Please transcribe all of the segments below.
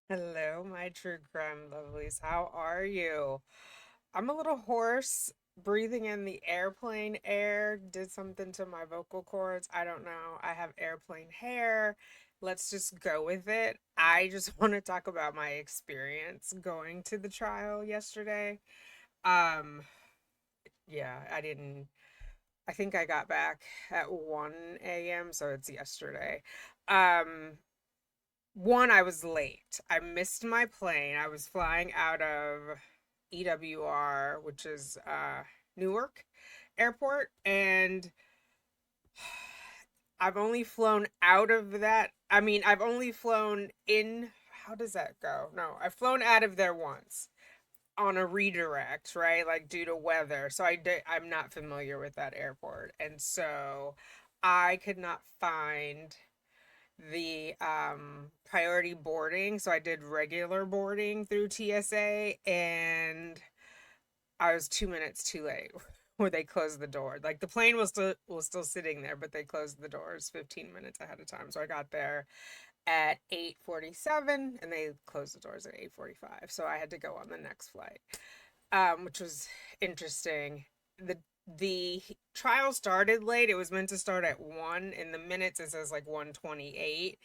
Hello, my true crime lovelies. How are you? I'm a little hoarse. Breathing in the airplane air did something to my vocal cords. I don't know. I have airplane hair. Let's just go with it. I just want to talk about my experience going to the trial yesterday. Um, yeah, I think I got back at 1 a.m., so it's yesterday. Um, I was late. I missed my plane. I was flying out of EWR, which is Newark Airport, and I've only flown out of that. I mean, I've only flown in. How does that go? No, I've flown out of there once on a redirect, right? Like due to weather. So I'm not familiar with that airport, and so I could not find the priority boarding. So I did regular boarding through TSA, and I was 2 minutes too late where they closed the door. Like the plane was still sitting there, but they closed the doors 15 minutes ahead of time. So I got there at 8:47 and they closed the doors at 8:45. So I had to go on the next flight. Which was interesting. The trial started late. It was meant to start at 1. In the minutes it says like 1:28.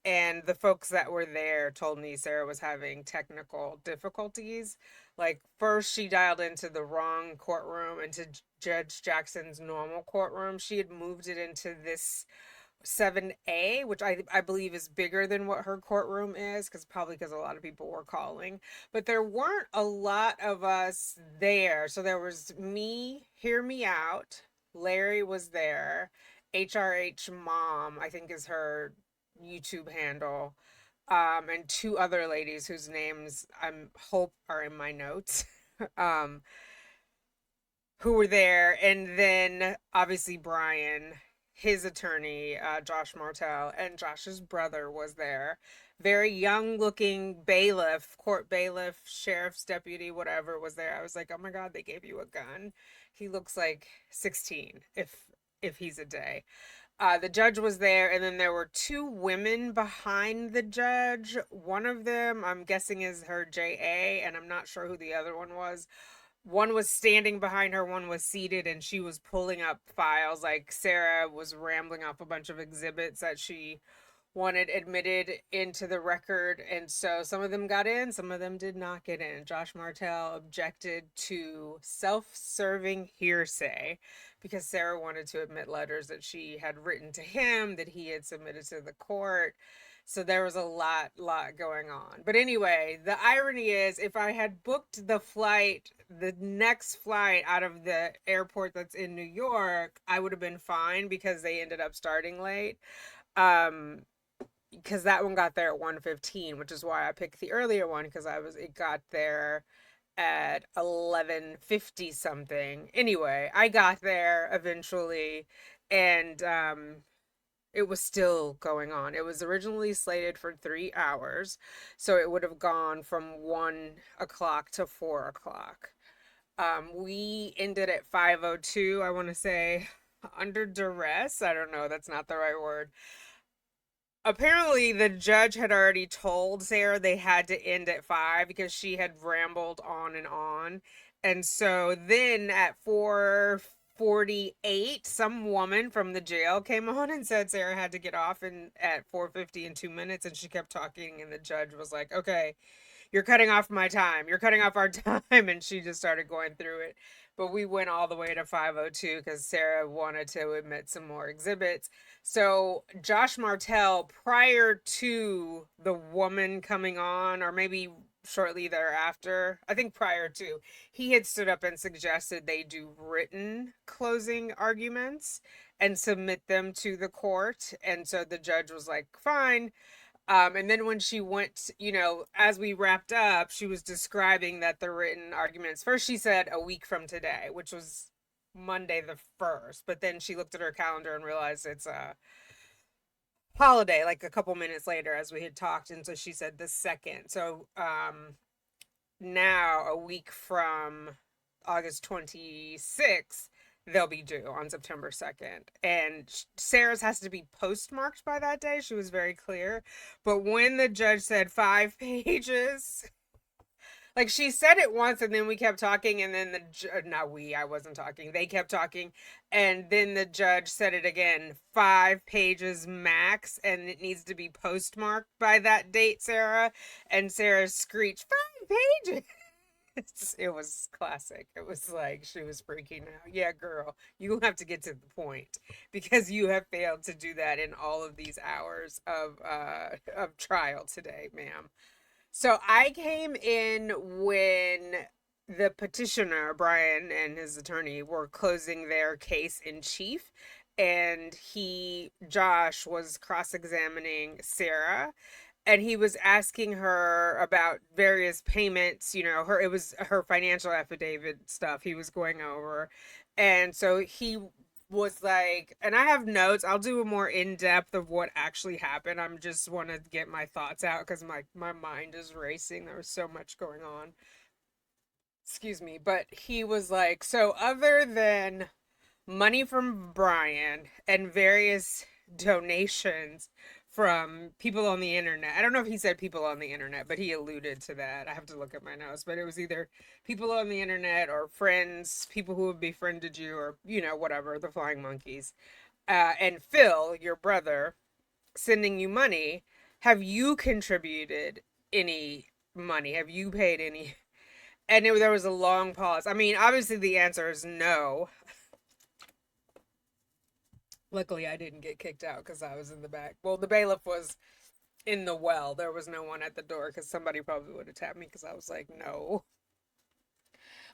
And the folks that were there told me Sarah was having technical difficulties. Like first she dialed into the wrong courtroom, into Judge Jackson's normal courtroom. She had moved it into this 7A, which I believe is bigger than what her courtroom is, because a lot of people were calling. But there weren't a lot of us there. So there was me, Hear Me Out. Larry was there. HRH Mom, I think is her YouTube handle. And two other ladies whose names I hope are in my notes. um, who were there, and then obviously Brian, his attorney, Josh Martell, and Josh's brother was there. Very young looking bailiff, court bailiff, sheriff's deputy, whatever was there. I was like, oh my God, they gave you a gun. He looks like 16 if he's a day. The judge was there, and then there were two women behind the judge. One of them, I'm guessing, is her JA, and I'm not sure who the other one was. One was standing behind her, one was seated, and she was pulling up files. Like Sarah was rambling off a bunch of exhibits that she wanted admitted into the record. And so some of them got in, some of them did not get in. Josh Martell objected to self serving hearsay because Sarah wanted to admit letters that she had written to him that he had submitted to the court. So there was a lot going on. But anyway, the irony is if I had booked the next flight out of the airport that's in New York, I would have been fine because they ended up starting late. Um, because that one got there at 1:15, which is why I picked the earlier one, because it got there at 11:50 something. Anyway, I got there eventually, and it was still going on. It was originally slated for 3 hours, so it would have gone from 1 o'clock to 4 o'clock. We ended at 5:02, I want to say, under duress. I don't know, that's not the right word. Apparently, the judge had already told Sarah they had to end at 5 because she had rambled on and on. And so then at 4:48, some woman from the jail came on and said Sarah had to get off at 4:50 in 2 minutes, and she kept talking, and the judge was like, okay, you're cutting off my time. You're cutting off our time. And she just started going through it. But we went all the way to 5:02 because Sarah wanted to admit some more exhibits. So Josh Martell, prior to the woman coming on, or maybe shortly thereafter, I think prior to, he had stood up and suggested they do written closing arguments and submit them to the court. And so the judge was like, fine. And then when she went, as we wrapped up, she was describing that the written arguments, first she said a week from today, which was Monday the 1st, but then she looked at her calendar and realized it's a holiday, like a couple minutes later, as we had talked. And so she said the 2nd. So now, a week from August 26th, they'll be due on September 2nd. And Sarah's has to be postmarked by that day. She was very clear. But when the judge said 5 pages, like she said it once and then we kept talking and then not we, I wasn't talking. They kept talking and then the judge said it again, 5 pages max and it needs to be postmarked by that date, Sarah. And Sarah screeched, 5 pages. It was classic. It was like she was freaking out. Yeah, girl, you have to get to the point because you have failed to do that in all of these hours of trial today, ma'am. So I came in when the petitioner, Brian, and his attorney were closing their case in chief, and Josh, was cross examining Sarah, and he was asking her about various payments, it was her financial affidavit stuff he was going over. And so he was like, and I have notes. I'll do a more in depth of what actually happened. I'm just want to get my thoughts out because my mind is racing. There was so much going on. Excuse me, but he was like, so other than money from Brian and various donations from people on the internet. I don't know if he said people on the internet, but he alluded to that. I have to look at my notes, but it was either people on the internet or friends, people who have befriended you, or whatever, the flying monkeys. And Phil, your brother, sending you money. Have you contributed any money? Have you paid any? And there was a long pause. I mean, obviously the answer is no. Luckily, I didn't get kicked out because I was in the back. Well, the bailiff was in the well. There was no one at the door because somebody probably would have tapped me because I was like, no.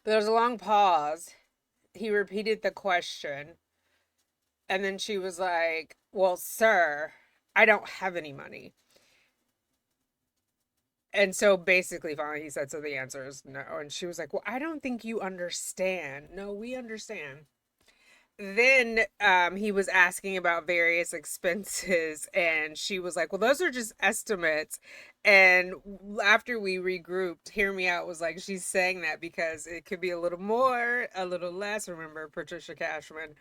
But there was a long pause. He repeated the question. And then she was like, well, sir, I don't have any money. And so basically, finally, he said, so the answer is no. And she was like, well, I don't think you understand. No, we understand. Then he was asking about various expenses and she was like, well, those are just estimates. And after we regrouped, hear me out, was like, she's saying that because it could be a little more, a little less. Remember Patricia Cashman.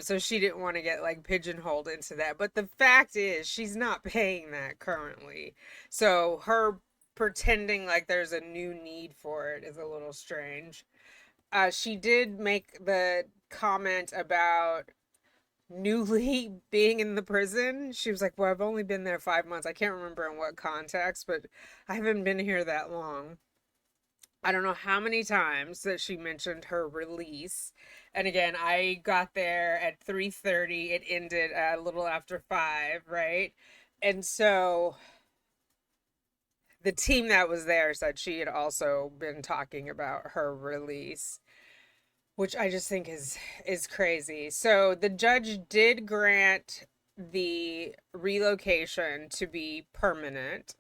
So she didn't want to get like pigeonholed into that, but the fact is she's not paying that currently. So her pretending like there's a new need for it is a little strange. She did make the comment about newly being in the prison. She was like, well, I've only been there 5 months. I can't remember in what context, but I haven't been here that long. I don't know how many times that she mentioned her release. And again, I got there at 3:30. It ended a little after 5, right? And so the team that was there said she had also been talking about her release, which I just think is crazy. So the judge did grant the relocation to be permanent.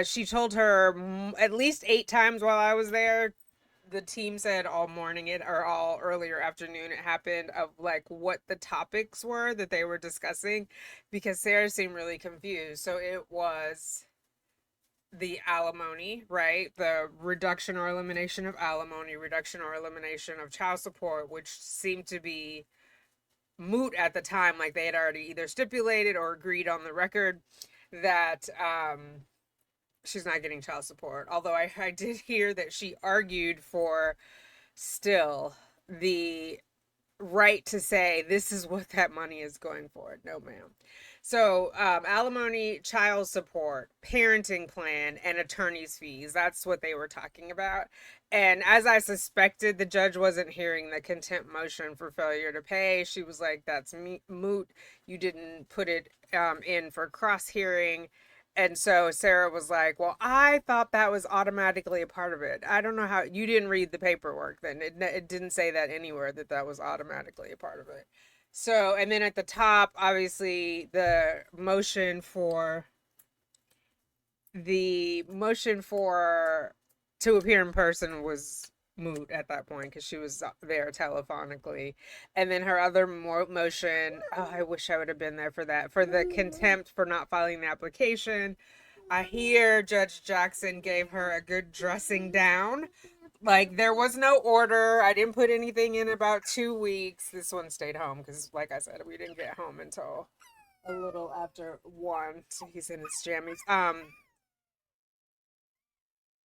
She told her at least 8 times while I was there. The team said all morning it or all earlier afternoon it happened of like what the topics were that they were discussing because Sarah seemed really confused. So it was the alimony, right? The reduction or elimination of alimony, reduction or elimination of child support, which seemed to be moot at the time. Like they had already either stipulated or agreed on the record that she's not getting child support. Although I did hear that she argued for still the right to say this is what that money is going for. No, ma'am. So, alimony, child support, parenting plan, and attorney's fees. That's what they were talking about. And as I suspected, the judge wasn't hearing the contempt motion for failure to pay. She was like, that's moot. You didn't put it in for cross hearing. And so Sarah was like, well, I thought that was automatically a part of it. I don't know how you didn't read the paperwork then. It didn't say that anywhere that that was automatically a part of it. So, and then at the top, obviously, the motion for to appear in person was moot at that point because she was there telephonically. And then her other motion, oh, I wish I would have been there for that, for the contempt for not filing the application. I hear Judge Jackson gave her a good dressing down. Like there was no order. I didn't put anything in about 2 weeks. This one stayed home because, like I said, we didn't get home until a little after 1. So he's in his jammies.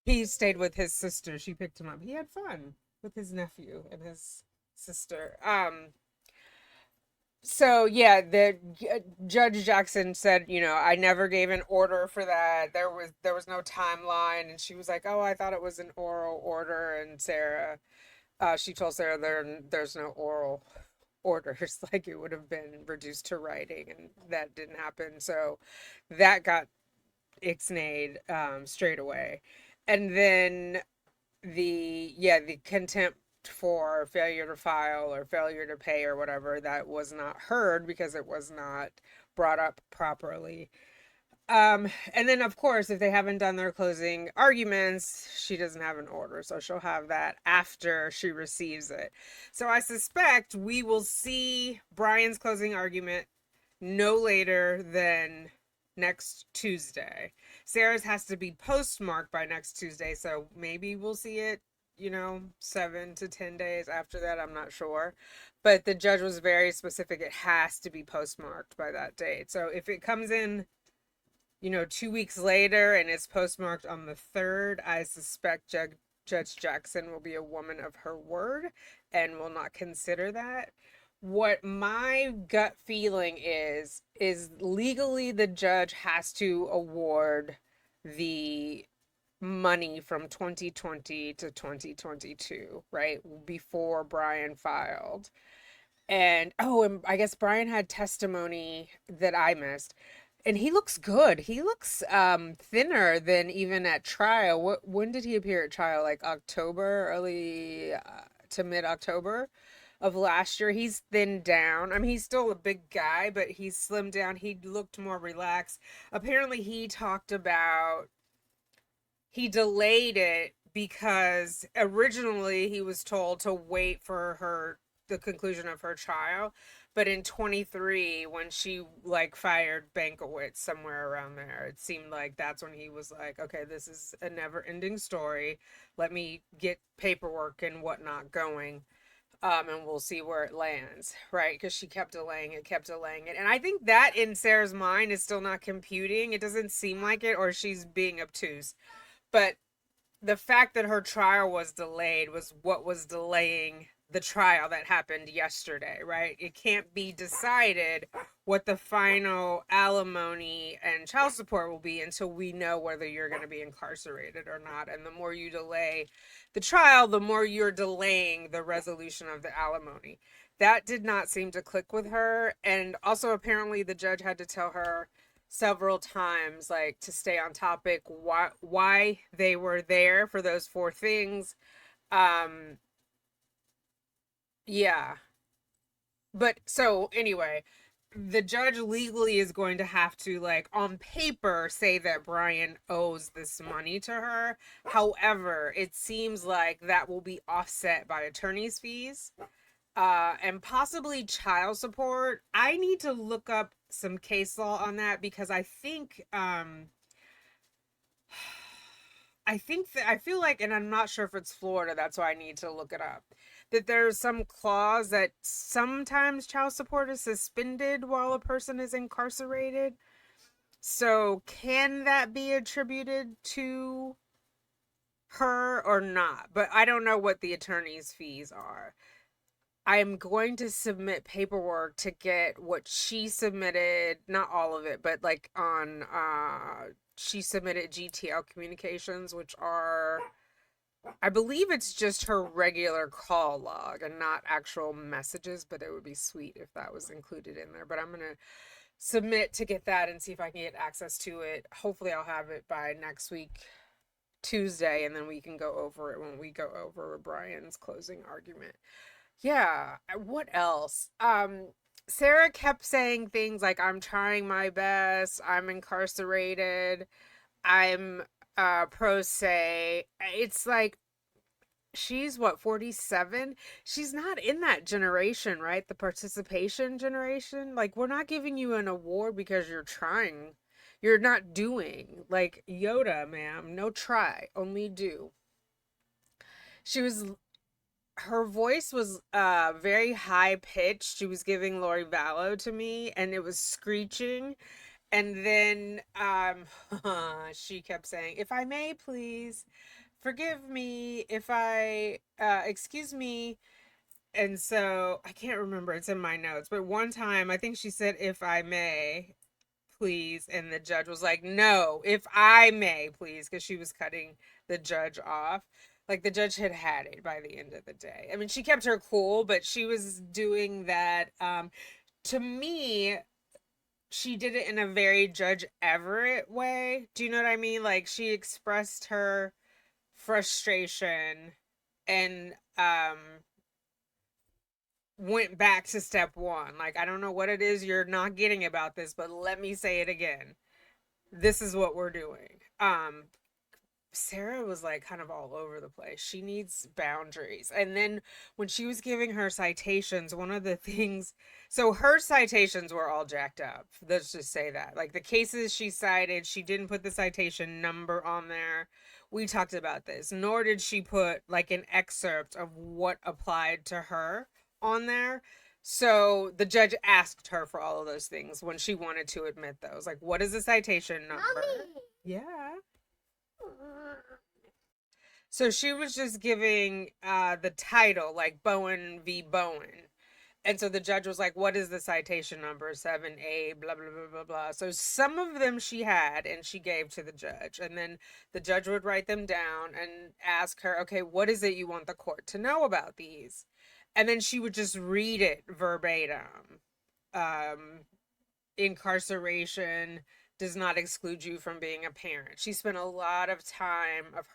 He stayed with his sister. She picked him up. He had fun with his nephew and his sister. So yeah, the Judge Jackson said, I never gave an order for that. There was no timeline, and she was like, "Oh, I thought it was an oral order." And she told Sarah there's no oral orders, like it would have been reduced to writing, and that didn't happen. So that got ixnayed straight away, and then the contempt for failure to file or failure to pay or whatever, that was not heard because it was not brought up properly. And then of course, if they haven't done their closing arguments, she doesn't have an order, so she'll have that after she receives it. So I suspect we will see Brian's closing argument no later than next Tuesday. Sarah's has to be postmarked by next Tuesday, so maybe we'll see it, 7 to 10 days after that. I'm not sure. But the judge was very specific. It has to be postmarked by that date. So if it comes in, 2 weeks later and it's postmarked on the 3rd, I suspect Judge Jackson will be a woman of her word and will not consider that. What my gut feeling is legally the judge has to award the money from 2020 to 2022, right? Before Brian filed. And I guess Brian had testimony that I missed. And he looks good. He looks thinner than even at trial. When did he appear at trial? Like October, early to mid October of last year. He's thinned down. I mean, he's still a big guy, but he's slimmed down. He looked more relaxed. Apparently, he talked about he delayed it because originally he was told to wait for the conclusion of her trial, but in 23, when she like fired Bankowitz somewhere around there, it seemed like that's when he was like, okay, this is a never ending story, let me get paperwork and whatnot going, and we'll see where it lands, right? Because she kept delaying it, and I think that in Sarah's mind is still not computing. It doesn't seem like it, or she's being obtuse, but the fact that her trial was delayed was what was delaying the trial that happened yesterday, right? It can't be decided what the final alimony and child support will be until we know whether you're going to be incarcerated or not. And the more you delay the trial, the more you're delaying the resolution of the alimony. That did not seem to click with her. And also, apparently, the judge had to tell her several times, like, to stay on topic, why they were there for those 4 things. um yeah, but so anyway, the judge legally is going to have to, like, on paper say that Brian owes this money to her. However, it seems like that will be offset by attorney's fees, and possibly child support. I need to look up some case law on that because I think that I feel like, and I'm not sure if it's Florida, that's why I need to look it up, that there's some clause that sometimes child support is suspended while a person is incarcerated. So can that be attributed to her or not? But I don't know what the attorney's fees are. I'm going to submit paperwork to get what she submitted, not all of it, but like on she submitted GTL communications, which are, I believe it's just her regular call log and not actual messages, but it would be sweet if that was included in there. But I'm going to submit to get that and see if I can get access to it. Hopefully I'll have it by next week, Tuesday, and then we can go over it when we go over Brian's closing argument. Yeah, what else? Sarah kept saying things like, I'm trying my best, I'm incarcerated, I'm pro se. It's like, she's what, 47? She's not in that generation, right? The participation generation. Like, we're not giving you an award because you're trying. You're not doing. Like Yoda, ma'am. No try, only do. She was her voice was very high pitched. She was giving Lori Vallow to me, and it was screeching. And then she kept saying, "If I may, please forgive me. If I excuse me." And so I can't remember. It's in my notes, but one time I think she said, "If I may, please," and the judge was like, "No, if I may, please," because she was cutting the judge off. Like the judge had it by the end of the day. I mean, she kept her cool, but she was doing that. To me, she did it in a very Judge Everett way. Do you know what I mean? Like she expressed her frustration and went back to step one. Like, I don't know what it is you're not getting about this, but let me say it again. This is what we're doing. Sarah was like kind of all over the place. She needs boundaries. And then when she was giving her citations, one of the things, so her citations were all jacked up. Let's just say that. Like the cases she cited, she didn't put the citation number on there. We talked about this. Nor did she put like an excerpt of what applied to her on there. So the judge asked her for all of those things when she wanted to admit those. Like, what is the citation number? Mommy. Yeah. So she was just giving the title, like Bowen v. Bowen. And so the judge was like, "What is the citation number? 7A, blah, blah, blah, blah, blah." So some of them she had and she gave to the judge. And then the judge would write them down and ask her, "Okay, what is it you want the court to know about these?" And then she would just read it verbatim. Um, Incarceration does not exclude you from being a parent. She spent a lot of time of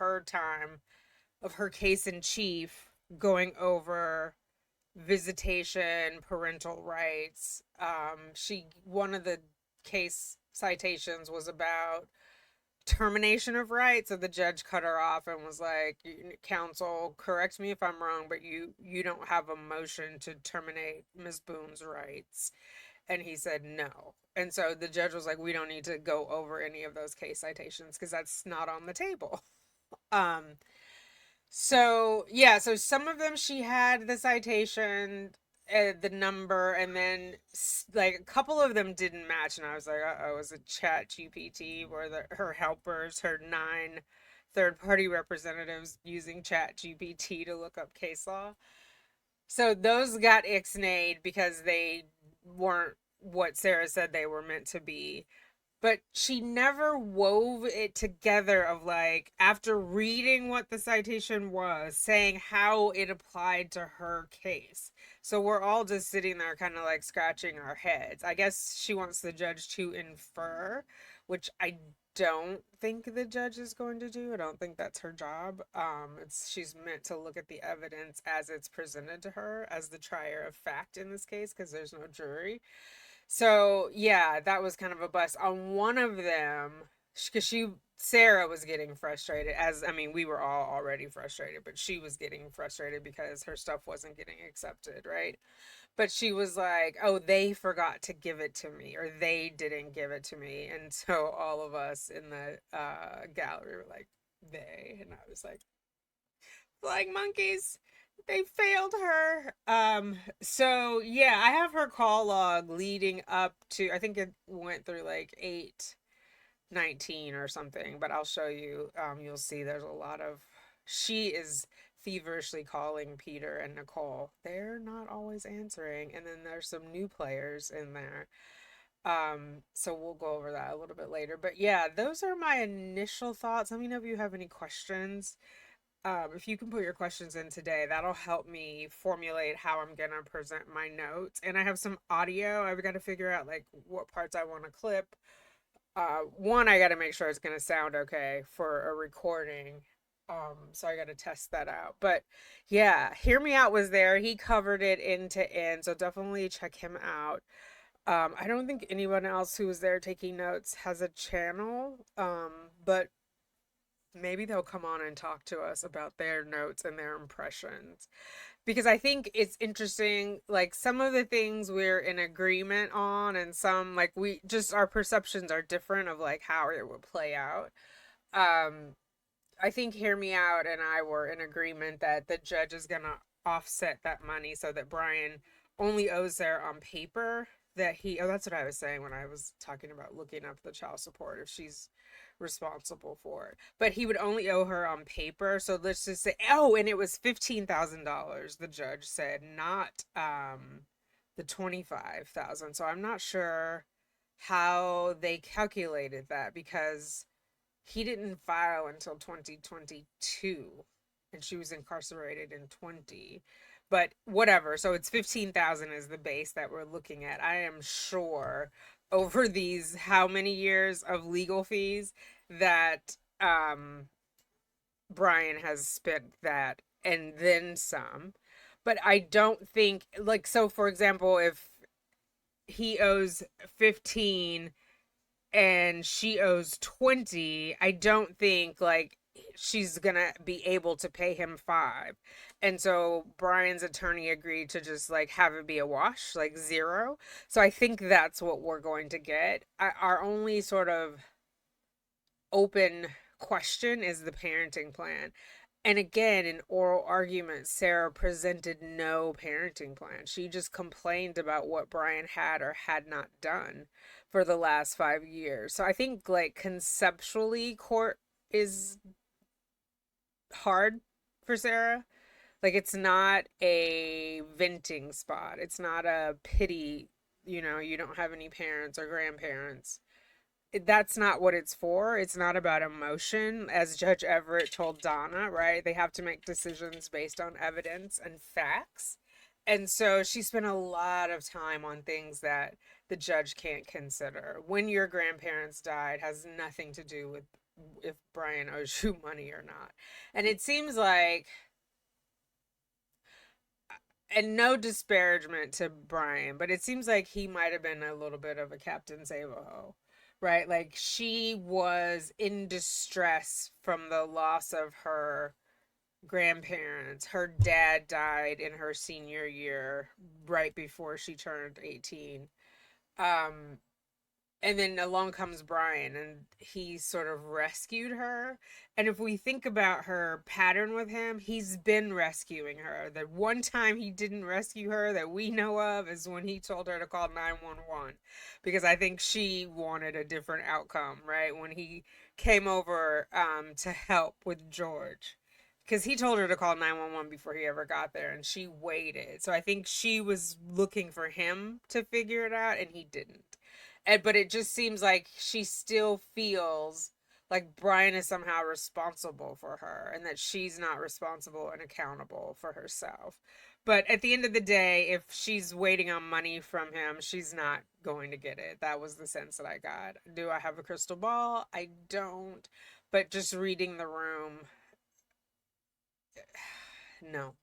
her case in chief going over visitation, parental rights. She one of the case citations was about termination of rights. So the judge cut her off and was like, "Counsel, correct me if I'm wrong, but you don't have a motion to terminate Ms. Boone's rights." And he said no. And so the judge was like, "We don't need to go over any of those case citations because that's not on the table." Um, so yeah, so some of them she had the citation, the number, and then like a couple of them didn't match, and I was like, "Uh oh, is it Chat GPT where her helpers, her 9 third-party representatives using Chat GPT to look up case law?" So those got ixnayed because they weren't what Sarah said they were meant to be. But she never wove it together of like, after reading what the citation was, saying how it applied to her case. So we're all just sitting there kind of like scratching our heads. I guess she wants the judge to infer, which I don't think the judge is going to do. I don't think that's her job. It's she's meant to look at the evidence as it's presented to her as the trier of fact in this case because there's no jury. So yeah, that was kind of a bust on one of them because she Sarah was getting frustrated, as I mean we were all already frustrated, but she was getting frustrated because her stuff wasn't getting accepted, right? But she was like, "Oh, they forgot to give it to me, or they didn't give it to me," and so all of us in the gallery were like, "They," and I was like, "Flying monkeys." They failed her. So yeah, I have her call log leading up to, I think it went through like 8:19 or something, but I'll show you. You'll see there's a lot of, she is feverishly calling Peter and Nicole. They're not always answering, and then there's some new players in there. So we'll go over that a little bit later. But yeah, those are my initial thoughts. Let me know if you have any questions. If you can put your questions in today, that'll help me formulate how I'm gonna present my notes. And I have some audio. I've got to figure out like what parts I want to clip. One, I got to make sure it's gonna sound okay for a recording. So I got to test that out. But yeah, Hear Me Out was there. He covered it end to end, so definitely check him out. I don't think anyone else who was there taking notes has a channel. But maybe they'll come on and talk to us about their notes and their impressions because I think it's interesting, like some of the things we're in agreement on and some like we just our perceptions are different of like how it would play out. um I think Hear Me Out and I were in agreement that the judge is going to offset that money so that Brian only owes her on paper that he, oh, that's what I was saying when I was talking about looking up the child support, if she's responsible for it. But he would only owe her on paper. So let's just say, oh, and it was $15,000, the judge said, not the 25,000. So I'm not sure how they calculated that because he didn't file until 2022 and she was incarcerated in 20, but whatever. So it's 15,000 is the base that we're looking at. I am sure over these how many years of legal fees that Brian has spent that and then some. But I don't think, like, so for example, if he owes 15 and she owes 20, I don't think like she's gonna be able to pay him 5. And so Brian's attorney agreed to just like have it be a wash, like zero. So I think that's what we're going to get. Our only sort of open question is the parenting plan. And again, in oral argument, Sarah presented no parenting plan. She just complained about what Brian had or had not done for the last 5 years. So I think, like, conceptually, court is hard for Sarah. Like, it's not a venting spot, it's not a pity, you don't have any parents or grandparents. That's not what it's for. It's not about emotion. As Judge Everett told Donna, right? They have to make decisions based on evidence and facts. And so she spent a lot of time on things that the judge can't consider. When your grandparents died has nothing to do with if Brian owes you money or not. And it seems like, and no disparagement to Brian, but it seems like he might have been a little bit of a Captain Save-A-Ho, right? Like she was in distress from the loss of her grandparents. Her dad died in her senior year, right before she turned 18. Um, and then along comes Brian and he sort of rescued her. And if we think about her pattern with him, he's been rescuing her. The one time he didn't rescue her that we know of is when he told her to call 911 because I think she wanted a different outcome, right? When he came over to help with George. Because he told her to call 911 before he ever got there and she waited. So I think she was looking for him to figure it out and he didn't. But it just seems like she still feels like Brian is somehow responsible for her and that she's not responsible and accountable for herself. But at the end of the day, if she's waiting on money from him, she's not going to get it. That was the sense that I got. Do I have a crystal ball? I don't. But just reading the room, no.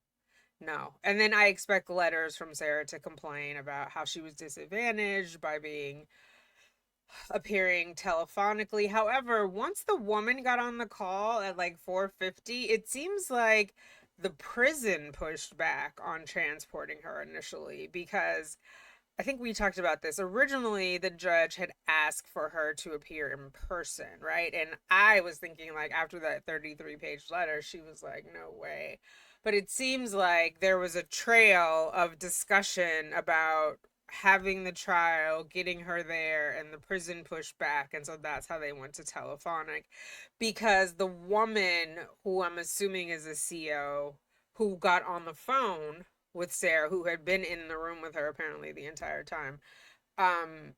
No. And then I expect letters from Sarah to complain about how she was disadvantaged by being appearing telephonically. However, once the woman got on the call at like 4:50, it seems like the prison pushed back on transporting her initially because I think we talked about this. Originally, the judge had asked for her to appear in person, right? And I was thinking, like, after that 33-page letter, she was like, no way. But it seems like there was a trail of discussion about having the trial, getting her there, and the prison pushed back. And so that's how they went to telephonic. Because the woman, who I'm assuming is a CO, who got on the phone with Sarah, who had been in the room with her apparently the entire time. Um,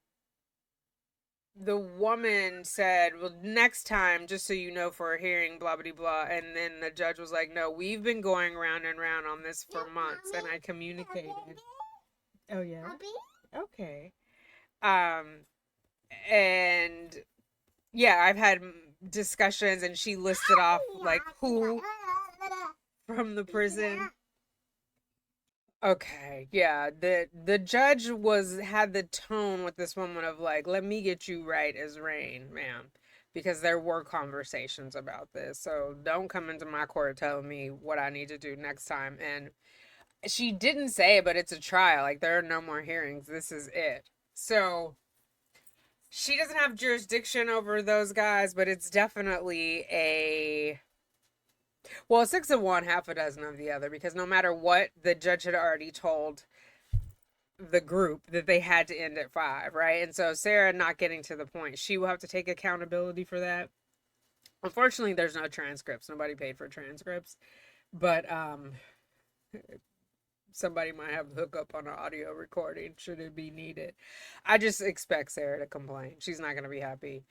the woman said, well, next time, just so you know, for a hearing, blah, blah, blah. And then the judge was like, no, we've been going round and round on this for months. And I communicated. Oh, yeah. Okay. Um, and yeah, I've had discussions and she listed off like who from the prison. Okay, yeah. The judge was had the tone with this woman of like, let me get you right as rain, ma'am. Because there were conversations about this. So don't come into my court telling me what I need to do next time. And she didn't say it, but it's a trial. Like there are no more hearings. This is it. So she doesn't have jurisdiction over those guys, but it's definitely a Well, six of one, half a dozen of the other, because no matter what, the judge had already told the group that they had to end at five, right? And so Sarah not getting to the point, she will have to take accountability for that. Unfortunately, there's no transcripts. Nobody paid for transcripts, but somebody might have the hookup on an audio recording should it be needed. I just expect Sarah to complain. She's not gonna be happy.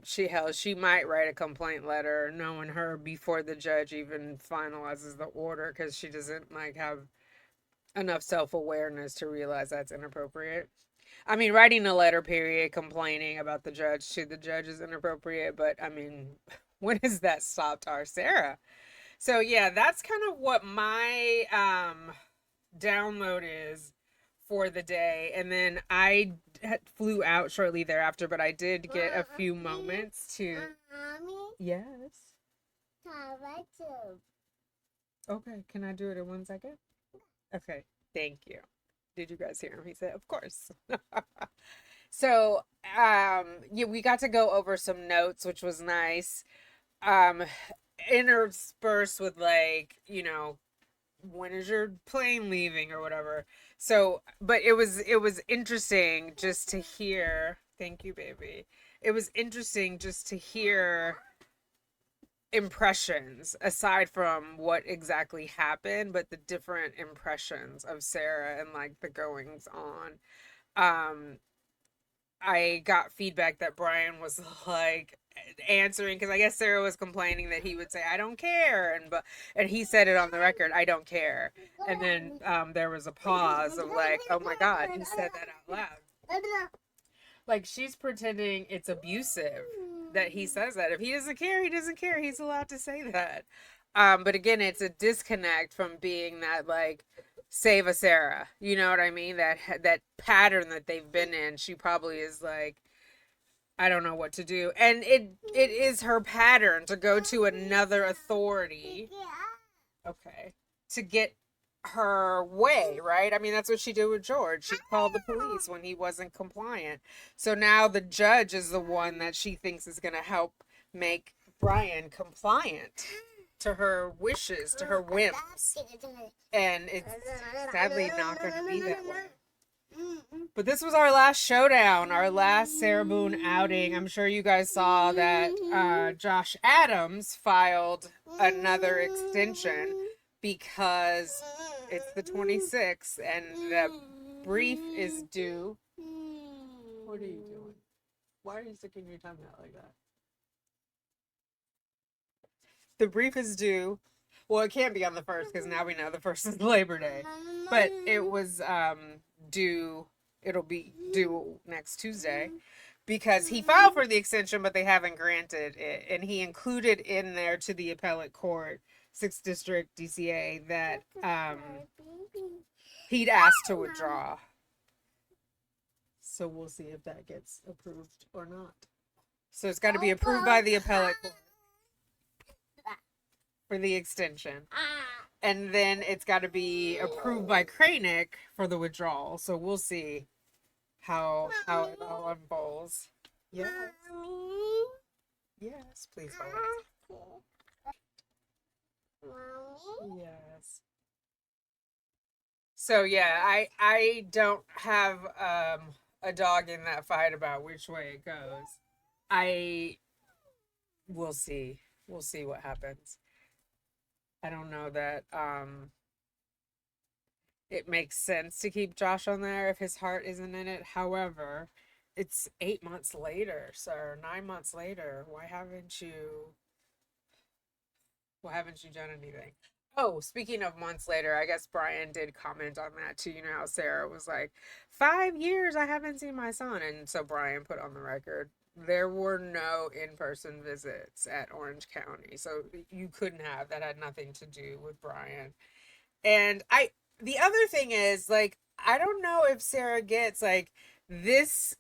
She might write a complaint letter knowing her before the judge even finalizes the order because she doesn't like have enough self-awareness to realize that's inappropriate. I mean, writing a letter period complaining about the judge to the judge is inappropriate, but I mean, when has that stopped our Sarah? So yeah, that's kind of what my download is for the day. And then I flew out shortly thereafter, but I did get a few moments to. Yes. Okay, can I do it in 1 second? Okay, thank you. Did you guys hear him? He said, of course. So, yeah, we got to go over some notes, which was nice. Um, interspersed with like, when is your plane leaving or whatever. So, but it was interesting just to hear. Thank you, baby. It was interesting just to hear impressions aside from what exactly happened, but the different impressions of Sarah and like the goings on. Um, I got feedback that Brian was like answering because I guess Sarah was complaining that he would say I don't care, and he said it on the record, I don't care. And then there was a pause of like, oh my god, he said that out loud. Like she's pretending it's abusive that he says that. If he doesn't care, he doesn't care. He's allowed to say that. But again, it's a disconnect from being that like save a Sarah. You know what I mean? That pattern that they've been in. She probably is like, I don't know what to do, and it is her pattern to go to another authority. Okay, to get her way, right? I mean, that's what she did with George. She called the police when he wasn't compliant. So now the judge is the one that she thinks is going to help make Brian compliant to her wishes, to her whims. And it's sadly not going to be that way. But this was our last showdown, our last Sarah Boone outing. I'm sure you guys saw that Josh Adams filed another extension because it's the 26th and the brief is due. What are you doing? Why are you sticking your tongue out like that? The brief is due. Well, it can't be on the first because now we know the first is Labor Day. But it was due. It'll be due next Tuesday because he filed for the extension, but they haven't granted it. And he included in there to the appellate court, 6th District DCA, that he'd asked to withdraw. So we'll see if that gets approved or not. So it's got to be approved by the appellate court for the extension. And then it's got to be approved by Kranick for the withdrawal. So we'll see how it all unfolds. Yes. Yes, please hold. Yes. So yeah, I don't have a dog in that fight about which way it goes. I We'll see. We'll see what happens. I don't know that it makes sense to keep Josh on there if his heart isn't in it. However, it's 8 months later, sir, 9 months later. Why haven't you done anything? Oh, speaking of months later, I guess Brian did comment on that too. You know how Sarah was like, 5 years I haven't seen my son. And so Brian put on the record, there were no in-person visits at Orange County. So you couldn't have. That had nothing to do with Brian. And the other thing is, like, I don't know if Sarah gets, like, this.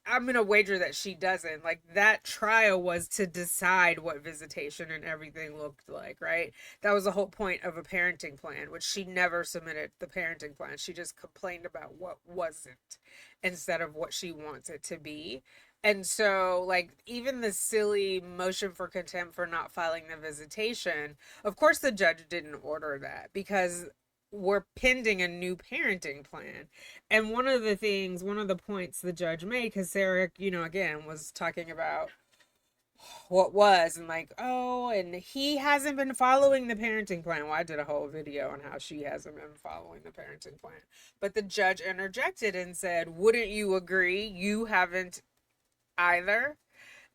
I'm gonna wager that she doesn't. Like, that trial was to decide what visitation and everything looked like, right? That was the whole point of a parenting plan, which she never submitted the parenting plan. She just complained about what wasn't instead of what she wants it to be. And so, like, even the silly motion for contempt for not filing the visitation, of course, the judge didn't order that because we're pending a new parenting plan. And one of the points the judge made, because Sarah, again, was talking about what was and like, oh, and he hasn't been following the parenting plan. Well, I did a whole video on how she hasn't been following the parenting plan. But the judge interjected and said, wouldn't you agree? You haven't either.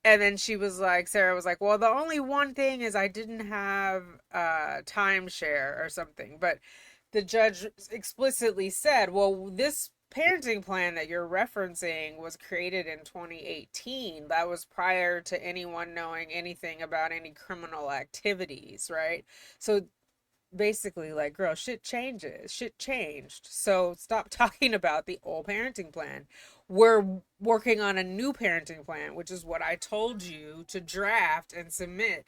And then she was like, Sarah was like, well, the only one thing is I didn't have timeshare or something. But the judge explicitly said, well, this parenting plan that you're referencing was created in 2018. That was prior to anyone knowing anything about any criminal activities, right? So basically, like, girl, shit changes, shit changed, so stop talking about the old parenting plan. We're working on a new parenting plan, which is what I told you to draft and submit.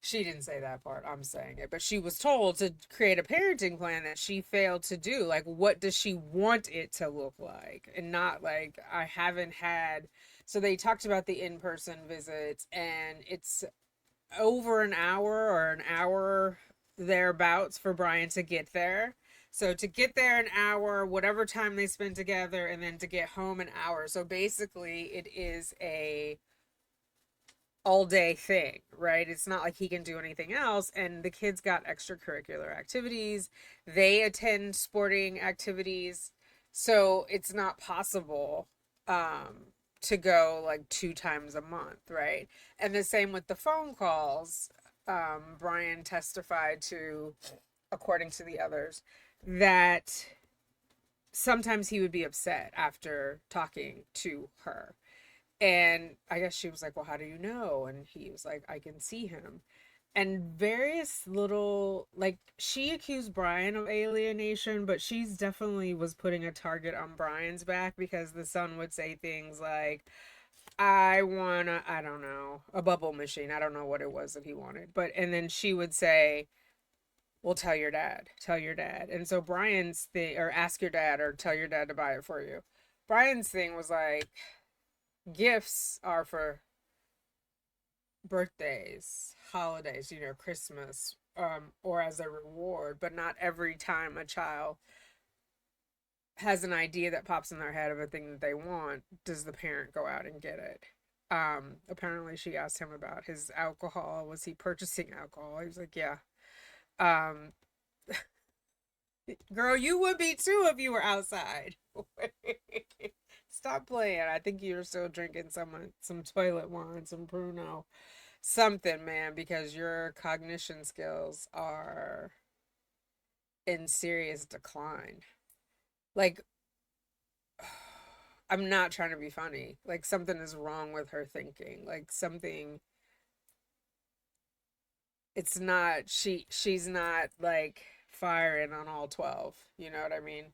She didn't say that part, I'm saying it, but she was told to create a parenting plan that she failed to do. Like, what does she want it to look like? And not like, I haven't had. So they talked about the in-person visits, and it's over an hour or an hour thereabouts for Brian to get there. So to get there an hour, whatever time they spend together, and then to get home an hour. So basically, it is a all day thing, right? It's not like he can do anything else. And the kids got extracurricular activities, they attend sporting activities. So it's not possible to go like 2 times a month, right? And the same with the phone calls. Brian testified to, according to the others, that sometimes he would be upset after talking to her. And I guess she was like, well, how do you know? And he was like, I can see him. And various little, like, she accused Brian of alienation, but she's definitely was putting a target on Brian's back because the son would say things like, I want to, I don't know, a bubble machine. I don't know what it was that he wanted. But, and then she would say, well, tell your dad. And so Brian's thing, or ask your dad, or tell your dad to buy it for you. Brian's thing was like, gifts are for birthdays, holidays, Christmas, or as a reward, but not every time a child has an idea that pops in their head of a thing that they want, does the parent go out and get it. Apparently she asked him about his alcohol. Was he purchasing alcohol? He was like, yeah. Um, Girl, you would be too if you were outside. Stop playing. I think you're still drinking some toilet wine, some Bruno, something, man, because your cognition skills are in serious decline. Like, I'm not trying to be funny. Like, something is wrong with her thinking. Like, something, it's not, she's not like firing on all 12. You know what I mean?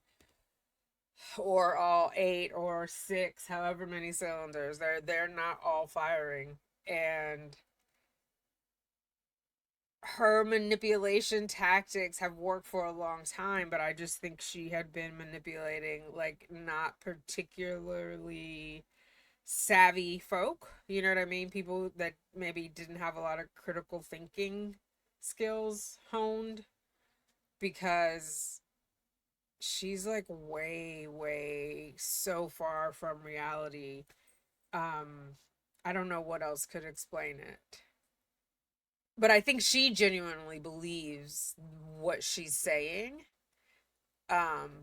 Or all 8 or 6, however many cylinders. They're not all firing. And her manipulation tactics have worked for a long time, but I just think she had been manipulating like not particularly savvy folk. You know what I mean? People that maybe didn't have a lot of critical thinking skills honed, because she's like way, way so far from reality. Um, I don't know what else could explain it. But I think she genuinely believes what she's saying.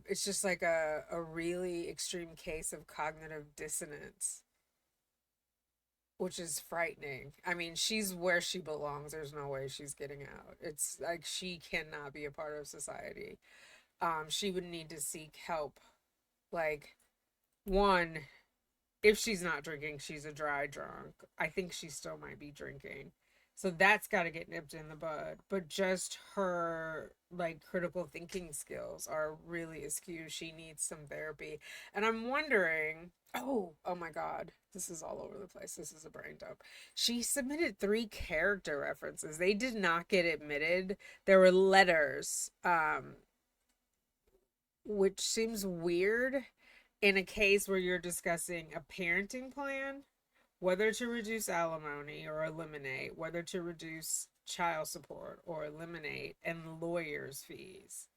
It's just like a really extreme case of cognitive dissonance, which is frightening. I mean, she's where she belongs. There's no way she's getting out. It's like she cannot be a part of society. She would need to seek help. Like, one, if she's not drinking, she's a dry drunk. I think she still might be drinking. So that's got to get nipped in the bud. But just her like critical thinking skills are really askew. She needs some therapy. And I'm wondering, oh my God, this is all over the place. This is a brain dump. She submitted 3 character references. They did not get admitted. There were letters, which seems weird. in a case where you're discussing a parenting plan, whether to reduce alimony or eliminate, whether to reduce child support or eliminate, and lawyers' fees.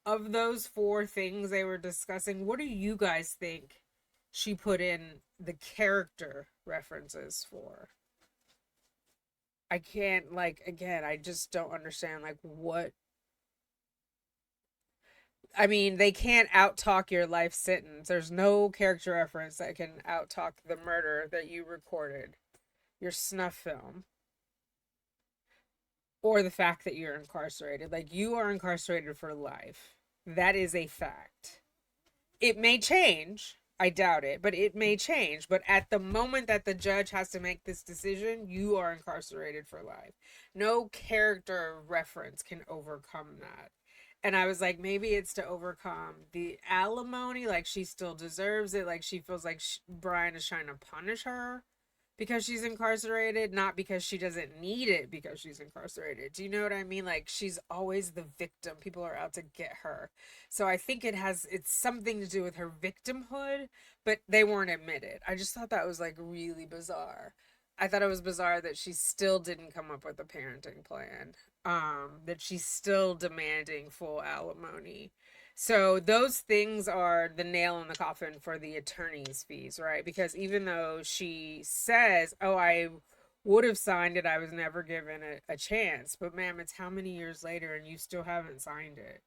Of those four things they were discussing, what do you guys think she put in the character references for? I can't, like, again, I just don't understand, like, what. I mean, they can't outtalk your life sentence. There's no character reference that can outtalk the murder that you recorded, your snuff film, or the fact that you're incarcerated. Like, you are incarcerated for life. That is a fact. It may change. I doubt it, but it may change. But at the moment that the judge has to make this decision, you are incarcerated for life. No character reference can overcome that. And I was like, maybe it's to overcome the alimony. Like, she still deserves it. Like, she feels like Brian is trying to punish her because she's incarcerated, not because she doesn't need it because she's incarcerated. Do you know what I mean? Like, she's always the victim. People are out to get her. So I think it's something to do with her victimhood, but they weren't admitted. I just thought that was like really bizarre. I thought it was bizarre that she still didn't come up with a parenting plan. That she's still demanding full alimony. So those things are the nail in the coffin for the attorney's fees, right? Because even though she says, "Oh, I would have signed it, I was never given a chance," but ma'am, it's how many years later and you still haven't signed it.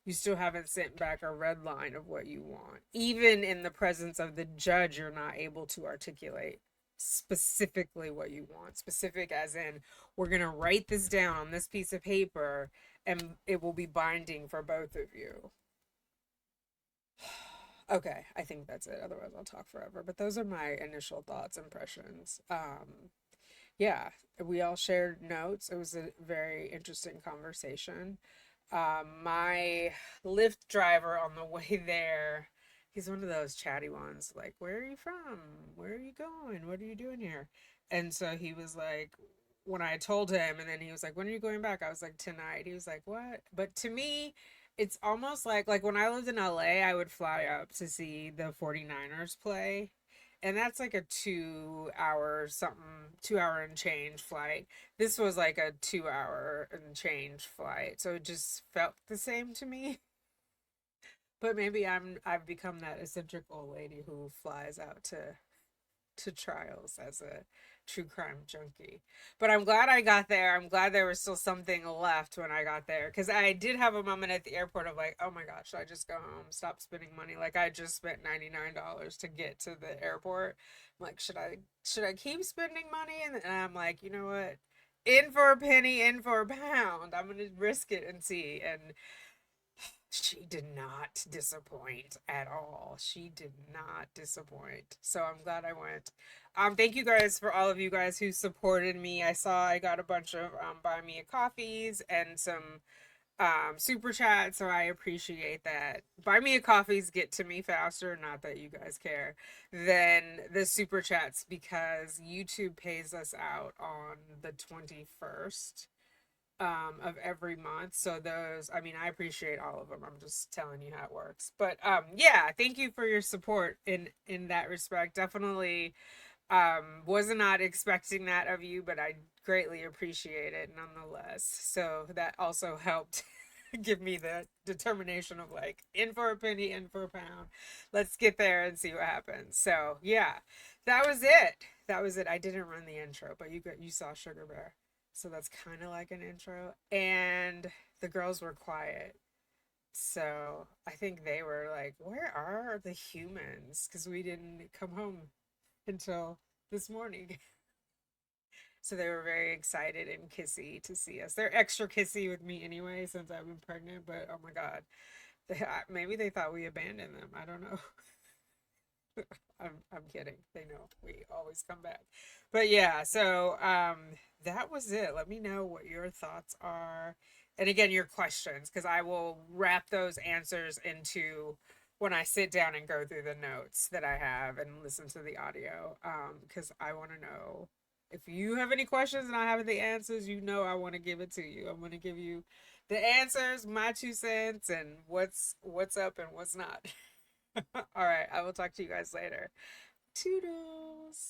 You still haven't sent back a red line of what you want. Even in the presence of the judge, you're not able to articulate specifically what you want. Specific as in, we're going to write this down on this piece of paper and it will be binding for both of you. Okay, I think that's it. Otherwise, I'll talk forever. But those are my initial thoughts, impressions. Yeah, we all shared notes. It was a very interesting conversation. My Lyft driver on the way there, he's one of those chatty ones, like, "Where are you from? Where are you going? What are you doing here?" And so he was like, when I told him, and then he was like, "When are you going back?" I was like, "Tonight." He was like, "What?" But to me, it's almost like when I lived in LA, I would fly up to see the 49ers play. And that's like a 2 hour something, 2 hour and change flight. This was like a 2 hour and change flight. So it just felt the same to me. But maybe I've become that eccentric old lady who flies out to trials as a true crime junkie. But I'm glad I got there. I'm glad there was still something left when I got there because I did have a moment at the airport of like, oh my gosh, should I just go home, stop spending money? Like I just spent $99 to get to the airport. I'm like, should I keep spending money? And I'm like, you know what? In for a penny, in for a pound. I'm gonna risk it and see. And she did not disappoint at all. She did not disappoint. So I'm glad I went. Thank you guys for all of you guys who supported me. I saw I got a bunch of buy me a coffees and some super chats, so I appreciate that. Buy me a coffees get to me faster, not that you guys care, than the super chats because YouTube pays us out on the 21st of every month. So those, I mean, I appreciate all of them. I'm just telling you how it works. But yeah, thank you for your support in that respect. Definitely was not expecting that of you, but I greatly appreciate it nonetheless. So that also helped give me the determination of like in for a penny, in for a pound. Let's get there and see what happens. So yeah, that was it. That was it. I didn't run the intro, but you saw Sugar Bear. So that's kind of like an intro. And the girls were quiet. So I think they were like, where are the humans? Because we didn't come home until this morning. So they were very excited and kissy to see us. They're extra kissy with me anyway since I've been pregnant, but oh my God. Maybe they thought we abandoned them. I don't know. I'm kidding. They know we always come back. But yeah, so that was it. Let me know what your thoughts are. And again, your questions, because I will wrap those answers into when I sit down and go through the notes that I have and listen to the audio. Because I want to know if you have any questions and I have the answers, you know I want to give it to you. I'm going to give you the answers, my 2 cents, and what's up and what's not. All right, I will talk to you guys later. Toodles.